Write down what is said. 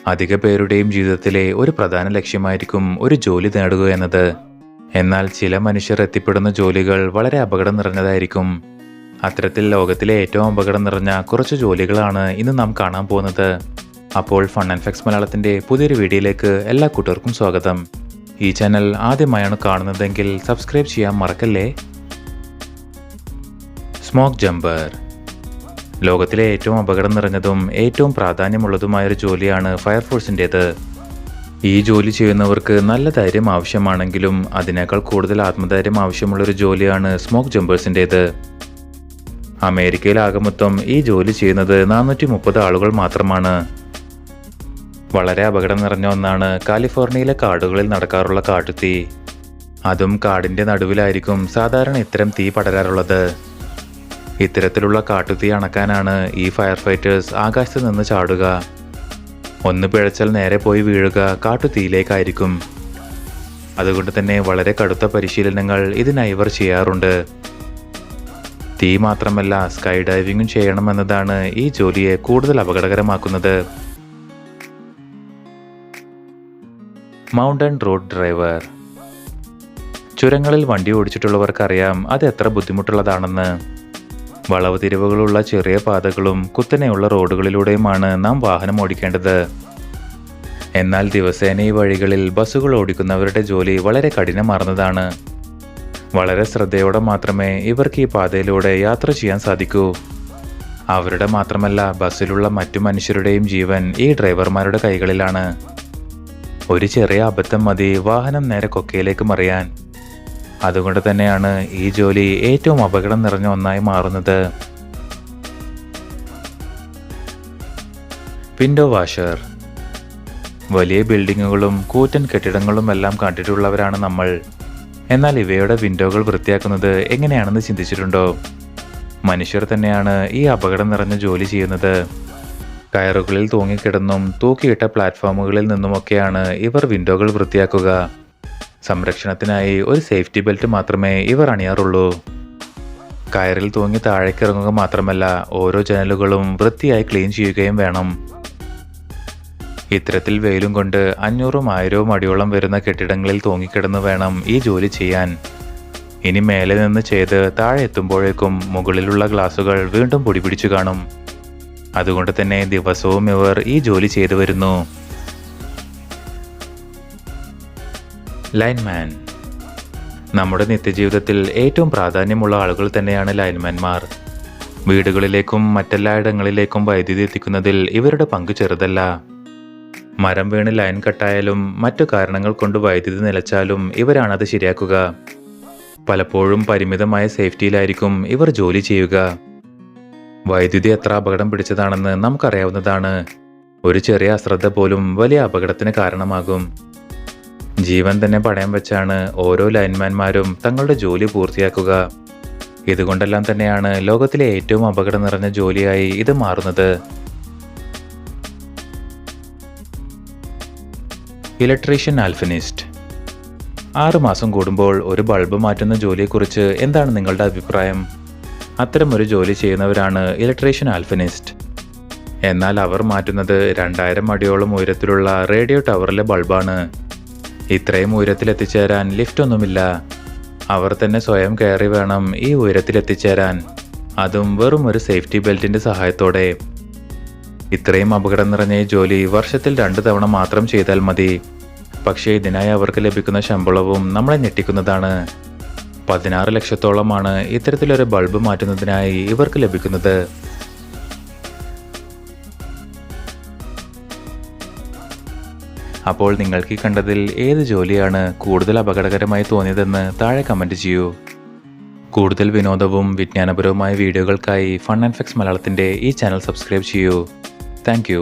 അധിക പേരുടെയും ജീവിതത്തിലെ ഒരു പ്രധാന ലക്ഷ്യമായിരിക്കും ഒരു ജോലി നേടുക എന്നത്. എന്നാൽ ചില മനുഷ്യർ എത്തിപ്പെടുന്ന ജോലികൾ വളരെ അപകടം നിറഞ്ഞതായിരിക്കും. അത്തരത്തിൽ ലോകത്തിലെ ഏറ്റവും അപകടം നിറഞ്ഞ കുറച്ച് ജോലികളാണ് ഇന്ന് നാം കാണാൻ പോകുന്നത്. അപ്പോൾ ഫൺ ആൻഡ് ഫാക്ട്സ് മലയാളത്തിൻ്റെ പുതിയൊരു വീഡിയോയിലേക്ക് എല്ലാ കൂട്ടർക്കും സ്വാഗതം. ഈ ചാനൽ ആദ്യമായാണ് കാണുന്നതെങ്കിൽ സബ്സ്ക്രൈബ് ചെയ്യാൻ മറക്കല്ലേ. Smoke jumper. ലോകത്തിലെ ഏറ്റവും അപകടം നിറഞ്ഞതും ഏറ്റവും പ്രാധാന്യമുള്ളതുമായൊരു ജോലിയാണ് ഫയർഫോഴ്സിൻ്റേത്. ഈ ജോലി ചെയ്യുന്നവർക്ക് നല്ല ധൈര്യം ആവശ്യമാണെങ്കിലും അതിനേക്കാൾ കൂടുതൽ ആത്മധൈര്യം ആവശ്യമുള്ളൊരു ജോലിയാണ് സ്മോക്ക് ജമ്പേഴ്സിൻ്റേത്. അമേരിക്കയിൽ ആകെ മൊത്തം ഈ ജോലി ചെയ്യുന്നത് 430 ആളുകൾ മാത്രമാണ്. വളരെ അപകടം നിറഞ്ഞ ഒന്നാണ് കാലിഫോർണിയയിലെ കാടുകളിൽ നടക്കാറുള്ള കാട്ടുതീ. അതും കാടിൻ്റെ നടുവിലായിരിക്കും സാധാരണ ഇത്തരം തീ പടരാറുള്ളത്. ഇത്തരത്തിലുള്ള കാട്ടുതീ അണക്കാനാണ് ഈ ഫയർ ഫൈറ്റേഴ്സ് ആകാശത്ത് നിന്ന് ചാടുക. ഒന്ന് പിഴച്ചാൽ നേരെ പോയി വീഴുക കാട്ടുതീയിലേക്കായിരിക്കും. അതുകൊണ്ട് തന്നെ വളരെ കടുത്ത പരിശീലനങ്ങൾ ഇതിനായി ഇവർ ചെയ്യാറുണ്ട്. തീ മാത്രമല്ല, സ്കൈ ഡൈവിങ്ങും ചെയ്യണമെന്നതാണ് ഈ ജോലിയെ കൂടുതൽ അപകടകരമാക്കുന്നത്. Mountain road driver. ചുരങ്ങളിൽ വണ്ടി ഓടിച്ചിട്ടുള്ളവർക്കറിയാം അത് എത്ര ബുദ്ധിമുട്ടുള്ളതാണെന്ന്. വളവ് തിരിവുകളുള്ള ചെറിയ പാതകളും കുത്തനെയുള്ള റോഡുകളിലൂടെയുമാണ് നാം വാഹനം ഓടിക്കേണ്ടത്. എന്നാൽ ദിവസേന ഈ വഴികളിൽ ബസ്സുകൾ ഓടിക്കുന്നവരുടെ ജോലി വളരെ കഠിനമാർന്നതാണ്. വളരെ ശ്രദ്ധയോടെ മാത്രമേ ഇവർക്ക് ഈ പാതയിലൂടെ യാത്ര ചെയ്യാൻ സാധിക്കൂ. അവരുടെ മാത്രമല്ല, ബസ്സിലുള്ള മറ്റു മനുഷ്യരുടെയും ജീവൻ ഈ ഡ്രൈവർമാരുടെ കൈകളിലാണ്. ഒരു ചെറിയ അബദ്ധം മതി വാഹനം നേരെ കൊക്കയിലേക്ക് മറിയാൻ. അതുകൊണ്ട് തന്നെയാണ് ഈ ജോലി ഏറ്റവും അപകടം നിറഞ്ഞ ഒന്നായി മാറുന്നത്. Window washer. വലിയ ബിൽഡിങ്ങുകളും കൂറ്റൻ കെട്ടിടങ്ങളും എല്ലാം കണ്ടിട്ടുള്ളവരാണ് നമ്മൾ. എന്നാൽ ഇവയുടെ വിൻഡോകൾ വൃത്തിയാക്കുന്നത് എങ്ങനെയാണെന്ന് ചിന്തിച്ചിട്ടുണ്ടോ? മനുഷ്യർ തന്നെയാണ് ഈ അപകടം നിറഞ്ഞ ജോലി ചെയ്യുന്നത്. കയറുകളിൽ തൂങ്ങിക്കിടന്നും തൂക്കിയിട്ട പ്ലാറ്റ്ഫോമുകളിൽ നിന്നുമൊക്കെയാണ് ഇവർ വിൻഡോകൾ വൃത്തിയാക്കുക. സംരക്ഷണത്തിനായി ഒരു സേഫ്റ്റി ബെൽറ്റ് മാത്രമേ ഇവർ അണിയാറുള്ളൂ. കയറിൽ തൂങ്ങി താഴേക്കിറങ്ങുക മാത്രമല്ല, ഓരോ ജനലുകളും വൃത്തിയായി ക്ലീൻ ചെയ്യുകയും വേണം. ഇത്തരത്തിൽ വെയിലും കൊണ്ട് 500-ഉം 1000-ഉം അടിയോളം വരുന്ന കെട്ടിടങ്ങളിൽ തൂങ്ങിക്കിടന്ന് വേണം ഈ ജോലി ചെയ്യാൻ. ഇനി മേലെ നിന്ന് ചെയ്ത് താഴെ എത്തുമ്പോഴേക്കും മുകളിലുള്ള ഗ്ലാസുകൾ വീണ്ടും പൊടി പിടിച്ചു കാണും. അതുകൊണ്ട് തന്നെ ദിവസവും ഇവർ ഈ ജോലി ചെയ്തു വരുന്നു. ലൈൻമാൻ. നമ്മുടെ നിത്യജീവിതത്തിൽ ഏറ്റവും പ്രാധാന്യമുള്ള ആളുകൾ തന്നെയാണ് ലൈൻമാൻമാർ. വീടുകളിലേക്കും മറ്റെല്ലായിടങ്ങളിലേക്കും വൈദ്യുതി എത്തിക്കുന്നതിൽ ഇവരുടെ പങ്ക് ചെറുതല്ല. മരം വീണ് ലൈൻ കട്ടായാലും മറ്റു കാരണങ്ങൾ കൊണ്ട് വൈദ്യുതി നിലച്ചാലും ഇവരാണത് ശരിയാക്കുക. പലപ്പോഴും പരിമിതമായ സേഫ്റ്റിയിലായിരിക്കും ഇവർ ജോലി ചെയ്യുക. വൈദ്യുതി എത്ര അപകടം പിടിച്ചതാണെന്ന് നമുക്കറിയാവുന്നതാണ്. ഒരു ചെറിയ അശ്രദ്ധ പോലും വലിയ അപകടത്തിന് കാരണമാകും. ജീവൻ തന്നെ പണയം വെച്ചാണ് ഓരോ ലൈൻമാൻമാരും തങ്ങളുടെ ജോലി പൂർത്തിയാക്കുക. ഇതുകൊണ്ടെല്ലാം തന്നെയാണ് ലോകത്തിലെ ഏറ്റവും അപകടം നിറഞ്ഞ ജോലിയായി ഇത് മാറുന്നത്. ഇലക്ട്രീഷ്യൻ ആൽഫിനിസ്റ്റ്. 6 മാസം കൂടുമ്പോൾ ഒരു ബൾബ് മാറ്റുന്ന ജോലിയെക്കുറിച്ച് എന്താണ് നിങ്ങളുടെ അഭിപ്രായം? അത്തരമൊരു ജോലി ചെയ്യുന്നവരാണ് ഇലക്ട്രീഷ്യൻ ആൽഫിനിസ്റ്റ്. എന്നാൽ അവർ മാറ്റുന്നത് 2000 അടിയോളം ഉയരത്തിലുള്ള റേഡിയോ ടവറിലെ ബൾബാണ്. ഇത്രയും ഉയരത്തിലെത്തിച്ചേരാൻ ലിഫ്റ്റ് ഒന്നുമില്ല. അവർ തന്നെ സ്വയം കയറി വേണം ഈ ഉയരത്തിലെത്തിച്ചേരാൻ, അതും വെറും ഒരു സേഫ്റ്റി ബെൽറ്റിന്റെ സഹായത്തോടെ. ഇത്രയും അപകടം നിറഞ്ഞ ഈ ജോലി വർഷത്തിൽ 2 തവണ മാത്രം ചെയ്താൽ മതി. പക്ഷേ ഇതിനായി അവർക്ക് ലഭിക്കുന്ന ശമ്പളവും നമ്മളെ ഞെട്ടിക്കുന്നതാണ്. 16 ലക്ഷത്തോളമാണ് ഇത്തരത്തിലൊരു ബൾബ് മാറ്റുന്നതിനായി ഇവർക്ക് ലഭിക്കുന്നത്. അപ്പോൾ നിങ്ങൾക്ക് കണ്ടതിൽ ഏത് ജോലിയാണ് കൂടുതൽ അപകടകരമായി തോന്നിയതെന്ന് താഴെ കമൻറ്റ് ചെയ്യൂ. കൂടുതൽ വിനോദവും വിജ്ഞാനപരവുമായ വീഡിയോകൾക്കായി ഫൺ ആൻഡ് ഫാക്ട്സ് മലയാളത്തിൻ്റെ ഈ ചാനൽ സബ്സ്ക്രൈബ് ചെയ്യൂ. താങ്ക്